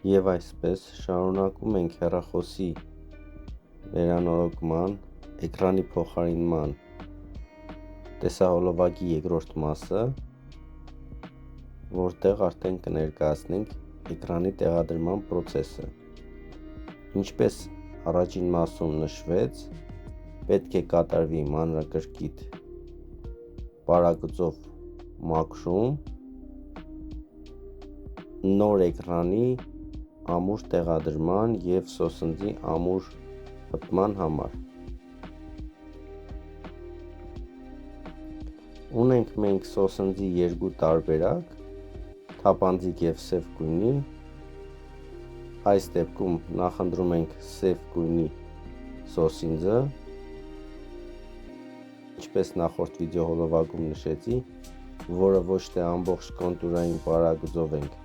Եվ այսպես շարունակում ենք հեռախոսի վերանորոգման, էկրանի փոխարինման տեսահոլովակի երկրորդ մասը, որտեղ արդեն կներկայացնենք էկրանի տեղադրման process-ը։ Ինչպես առաջին մասում նշվեց, պետք է կատարվի մանրակրկիտ պարագծով մաքրում նոր էկրանի ամուր տեղադրման և սոսնդի ամուր հպման համար։ Ունենք մենք սոսնդի երկու տարբերակ, թափանցիկ և սև գույնի։ Այս դեպքում նախընտրում ենք սև գույնի սոսինձը, ինչպես նախորդ վիդեոհոլովակում նշեցի, որը ոչ թե ամբողջ կոնտուրային պարագծով ենք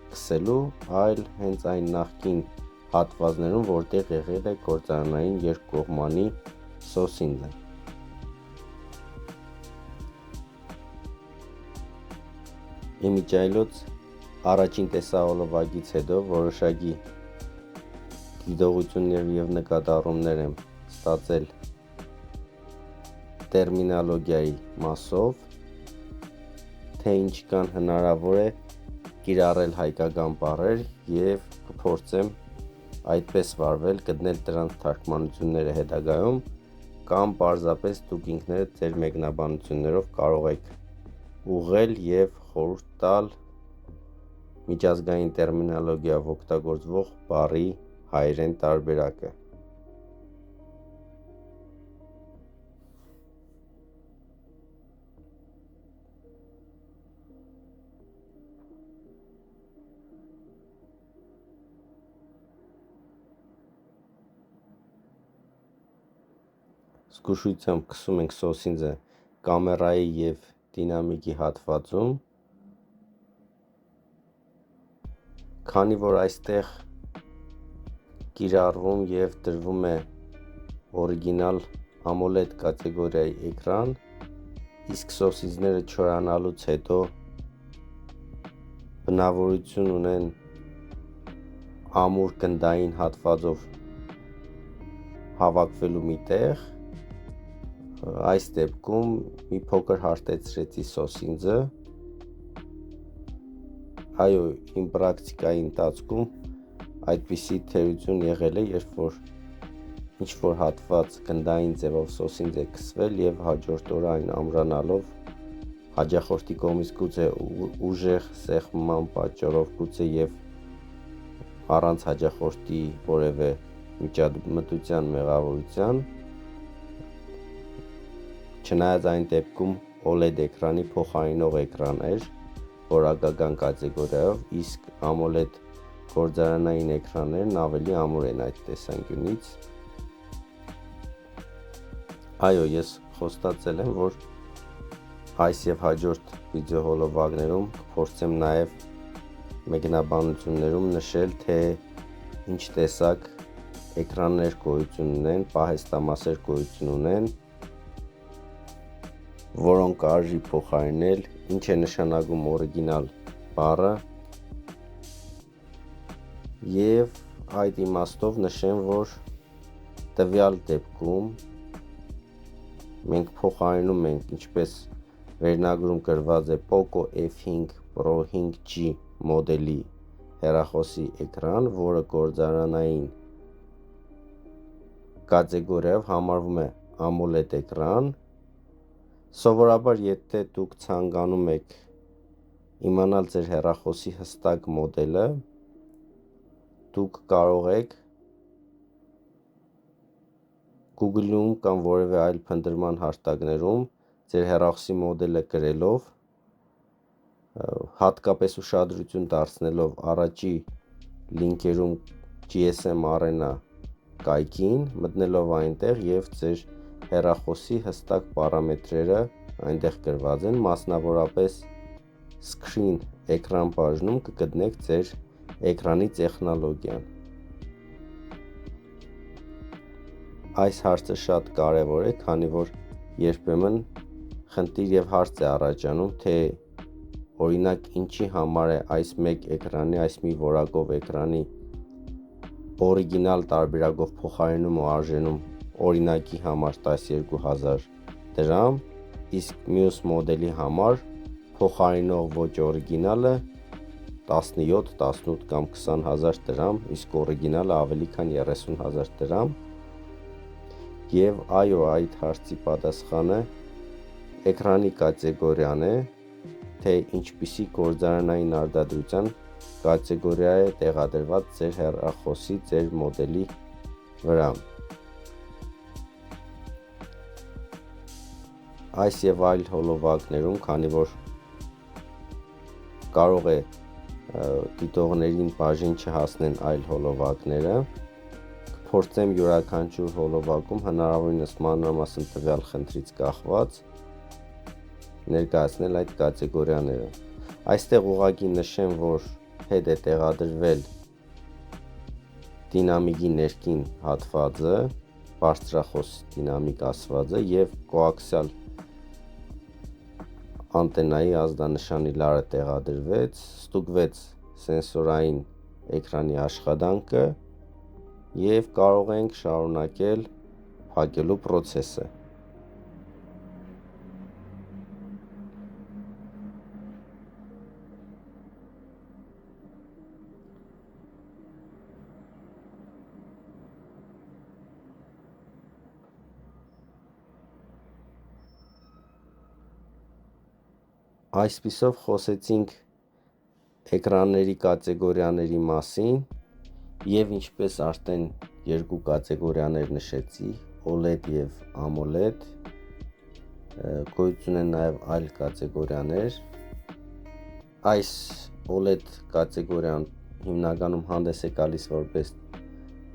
քսելու, այլ հենց այն նախկին հատվածներում, որտեղ եղել է գործարանային երկկողմանի սոսինձը։ Իմիջիայլոց առաջին տեսահոլովակից հետո որոշակի գիտողություններ և նկատառումներ եմ ստացել տերմինոլոգիայի մասով, թե ինչքան հնարավոր է կիրառել հայկական բառեր և կփորձեմ այդպես վարվել, գտնել դրանց թարգմանությունները հետագայում, կամ պարզապես դուք ինքներդ ձեր մեկնաբանություններով կարող եք ուղղել և խորհուրդ տալ միջազգային տերմինոլոգիայով օգտագործվող բառի հայերեն տարբերակը։ Զգուշությամբ քսում ենք սոսինձը կամերայի և դինամիկի հատվածում, քանի որ այստեղ կիրառվում և դրվում է օրիգինալ AMOLED կատեգորիայի էկրան, իսկ սոսինձները չորանալուց հետո բնավորություն ունեն ամուր գնդային հատվածով հավաքվելու մի տեղ, այս դեպքում մի փոքր հարթեցրեցի սոսինձը։ Այո, իմ պրակտիկայի ընթացքում այդպիսի թերություն եղել է, երբ որ ինչ-որ հատված գնդային ձևով սոսինձ է քսվել և հաջորդ օրը այն ամրանալով հաճախորդի կողմից գուցե ուժեղ սեղմման պատճառով, գուցե և առանց հաճախորդի որևէ միջամտության մեղավորության, չնայած այն դեպքում OLED էկրանի փոխարինող էկրան էր որակական կատեգորիայով, իսկ AMOLED գործարանային էկրաններն ավելի ամուր են այդ տեսանկյունից։ Այո, ես խոստացել եմ, որ այս և հաջորդ վիդեոհոլովակներում կփորձեմ նաև մեկնաբանություններում նշել, թե ինչ տեսակ էկրաններ գոյություն ունեն, պահեստամասեր գոյություն ունեն, որոնք կարելի փոխարինել, ինչ է նշանակում օրիգինալ բառը, և այդ իմաստով նշեմ, որ տվյալ դեպքում մենք փոխարինում ենք, ինչպես վերնագրում գրված է, POCO F5 Pro 5G մոդելի հեռախոսի էկրան, որը գործարանային կատեգորիայով համարվում է AMOLED էկրան։ Սովորաբար, եթե դուք ցանկանում եք իմանալ ձեր հեռախոսի հստակ մոդելը, դուք կարող եք Google-ում կամ որևէ այլ փնտրման հարթակներում ձեր հեռախոսի մոդելը գրելով, հատկապես ուշադրություն դարձնելով առաջի լինքերում GSM Arena կայքին, մտնելով այնտեղ և ձեր հեռախոսի հստակ պարամետրերը այնտեղ գրված են, մասնավորապես Screen էկրան բաժնում կգտնեք ձեր էկրանի տեխնոլոգիան։ Այս հարցը շատ կարևոր է, քանի որ երբեմն խնդիր և հարց է առաջանում, թե օրինակ ինչի համար է այս մեկ էկրանի, այս մի որակով էկրանի օրիգինալ տարբերակով փոխարինում ու արժենում օրինակի համար 12,000 դրամ, իսկ մյուս մոդելի համար փոխարինող ոչ օրիգինալը 17, 18 կամ 20,000 դրամ, իսկ օրիգինալը ավելի քան 30,000 դրամ։ Եվ այո, այդ հարցի պատասխանը էկրանի կատեգորիան է, թե ինչպիսի գործարանային արտադրության կատեգորիա է տեղադրված ձեր հեռախոսի, ձեր մոդելի վրա։ Այս եւ այլ հոլովակներում, քանի որ կարող է դիտողներին բաժին չհասնեն այլ հոլովակները, կփորձեմ յուրաքանչյուր հոլովակում հնարավորինս մանրամասն տվյալ խնդրից կախված ներկայացնել այդ կատեգորիաները։ Այստեղ ուղղակի նշեմ, որ հետ է տեղադրվել դինամիկի ներքին հատվածը, բարձրախոս դինամիկ ասվածը եւ կոաքսիալ անտենայի ազդանշանի լարը տեղադրվեց, ստուգվեց սենսորային էկրանի աշխատանքը եւ կարող ենք շարունակել փակելու process-ը։ Այսպիսով խոսեցինք էկրանների կատեգորիաների մասին եւ ինչպես արդեն երկու կատեգորիաներ նշեցի, OLED եւ AMOLED, գոյություն են նաեւ այլ կատեգորիաներ։ Այս OLED կատեգորիան հիմնականում հանդես է գալիս որպես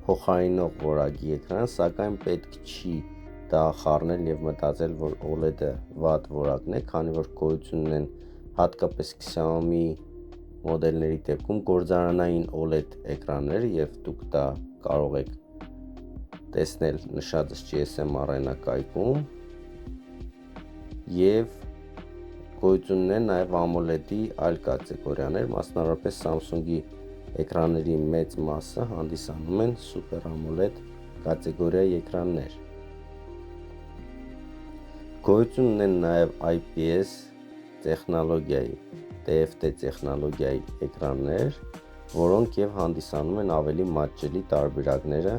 փոխարինող որակի էկրան, սակայն պետք չի դա խառնել եւ մտածել, որ OLED-ը վատ որակն է, քանի որ գոյություն ունեն հատկապես Xiaomi մոդելների դեպքում գործարանային OLED էկրաններ եւ դուք դա կարող եք տեսնել նշածս GSM առայնակայքում եւ գոյություն ունեն նաեւ AMOLED-ի այլ կատեգորիաներ, մասնավորապես Samsung-ի էկրանների մեծ մասը հանդիսանում են Super AMOLED կատեգորիայի էկրաններ։ Գոյություն ունեն նաև IPS տեխնոլոգիայի, TFT տեխնոլոգիայի էկրաններ, որոնք եւ հանդիսանում են ավելի մատչելի տարբերակները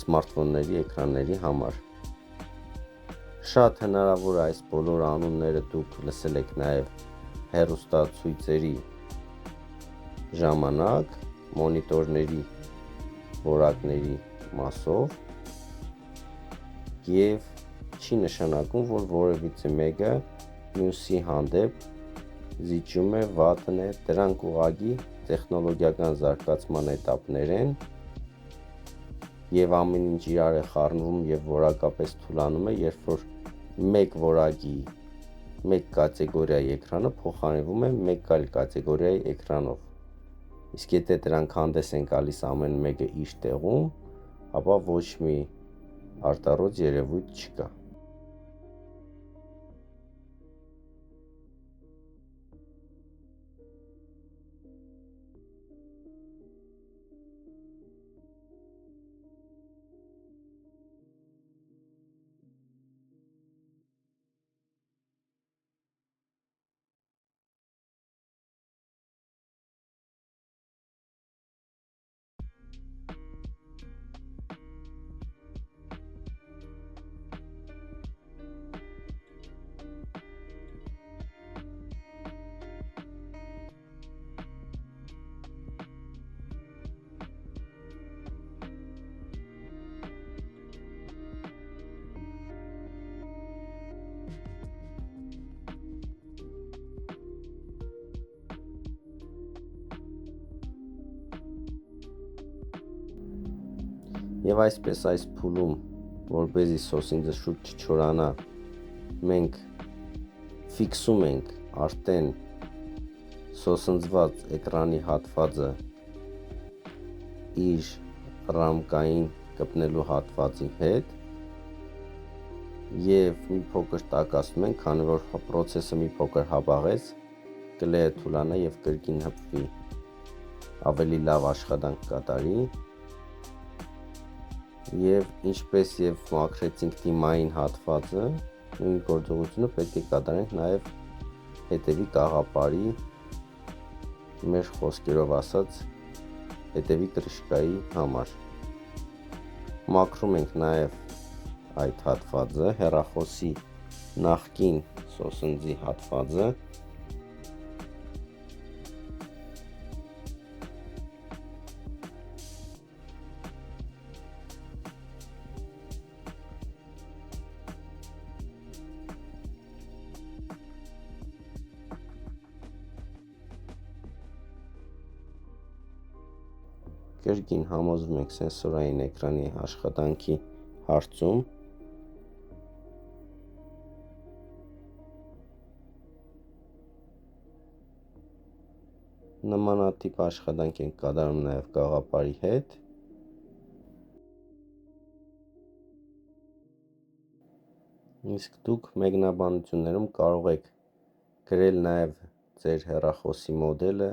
սմարթֆոնների էկրանների համար։ Շատ հնարավոր է այս բոլոր անունները դուք լսել եք նաև հեռուստացույցերի ժամանակ, մոնիտորների որակների մասով եւ չի նշանակում, որ որևիցե մեկը մյուսի հանդեպ զիջում է, վատն է, դրանք ուղղակի տեխնոլոգիական զարգացման էտապներ են եւ ամեն ինչ իրար է խառնվում եւ որակապես թուլանում է, երբ որ մեկ որակի մեկ կատեգորիայի էկրանը փոխարինվում է մեկ այլ կատեգորիայի էկրանով։ Իսկ եթե դրանք հանդես են գալիս ամեն մեկը իր տեղում, ապա ոչ մի արտառոց երևույթ չկա։ Եվ այսպես այս փուլում, որպեսզի սոսինձը շուտ չչորանա, մենք ֆիքսում ենք արդեն սոսնձված էկրանի հատվածը իր ռամկային կպնելու հատվածի հետ եւ մի փոքր տակասում ենք, քանի որ process-ը մի փոքր հապաղեց, դիսպլեյը թուլանա եւ կրկին հպվի, ավելի լավ աշխատանք կատարի։ Եվ ինչպես եւ մաքրեցինք դիմային հատվածը, նույն գործողությունը պետք է կատարենք նաեւ հետևի կաղապարի, մեր խոսքերով ասած, հետևի կրշկայի համար։ Մաքրում ենք նաեւ այդ հատվածը, հեռախոսի նախկին սոսնձի հատվածը։ Կրկին համոզվում ենք սենսորային էկրանի աշխատանքի հարցում։ Նմանատիպ աշխատանք ենք կատարում նաև կաղապարի հետ։ Իսկ դուք մեկնաբանություններում կարող եք գրել նաև ձեր հեռախոսի մոդելը,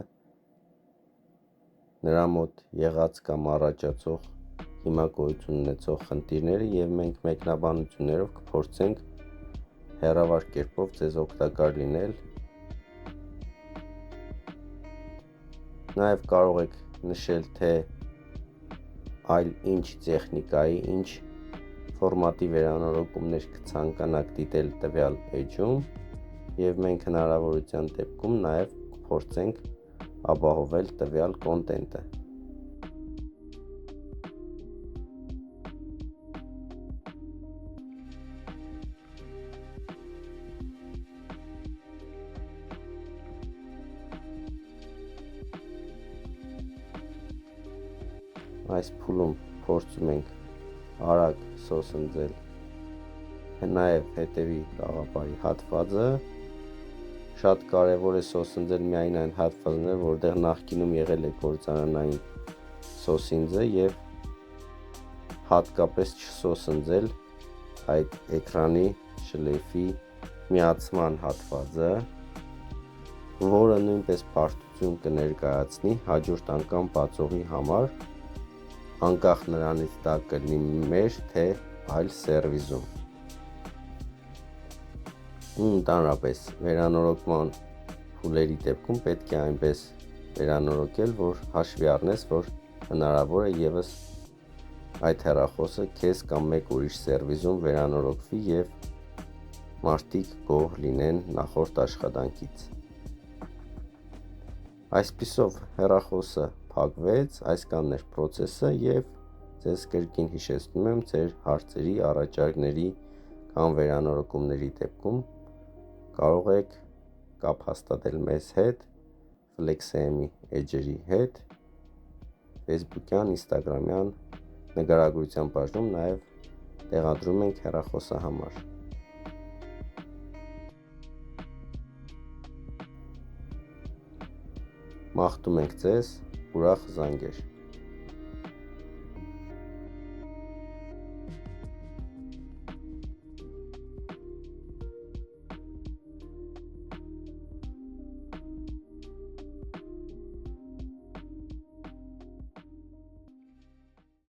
նրա մոտ եղած կամ առաջացող հիմա գոյություն ունեցող խնդիրները, եւ մենք մեկնաբանություններով կփորձենք հեռավար կերպով ձեզ օգտակար լինել։ Նաև կարող եք նշել, թե այլ ինչ տեխնիկայի, ինչ ֆորմատի վերանորոգումներ կցանկանաք դիտել տվյալ էջում, եւ մենք հնարավորության դեպքում նաև կփորձենք ապահովել տվյալ կոնտենտը։ Այս փուլում փորձում ենք արագ սոսնձել նաև հետևի կաղապարի հատվածը։ Շատ կարևոր է սոսնձել միայն այն հատվածները, որտեղ նախկինում եղել է գործարանային սոսինձը, եւ հատկապես չսոսնձել այդ էկրանի շլեյֆի միացման հատվածը, որը նույնպես բարդություն կներկայացնի հաջորդ անգամ բացողի համար, անկախ նրանից դա կլինի մեր թե այլ սերվիզում։ Ընդհանրապես վերանորոգման փուլերի դեպքում պետք է այնպես վերանորոգել, որ հաշվի առնես, որ հնարավոր է եւս այդ հեռախոսը քեզ կամ մեկ ուրիշ սերվիզում վերանորոգվի եւ մարդիկ գոհ լինեն նախորդ աշխատանքից։ Այսպիսով հեռախոսը փակվեց, այսքանն էր process-ը, եւ ձեզ կրկին հիշեցնում եմ, ձեր հարցերի, առաջարկների կամ վերանորոգումների դեպքում կարող եք կապ հաստատել մեզ հետ, FlexAM-ի էջերի հետ, Facebook-յան, Instagram-յան նկարագրության բաժնում նաև տեղադրում ենք հեռախոսահամար։ Մաղթում ենք ձեզ ուրախ զանգեր։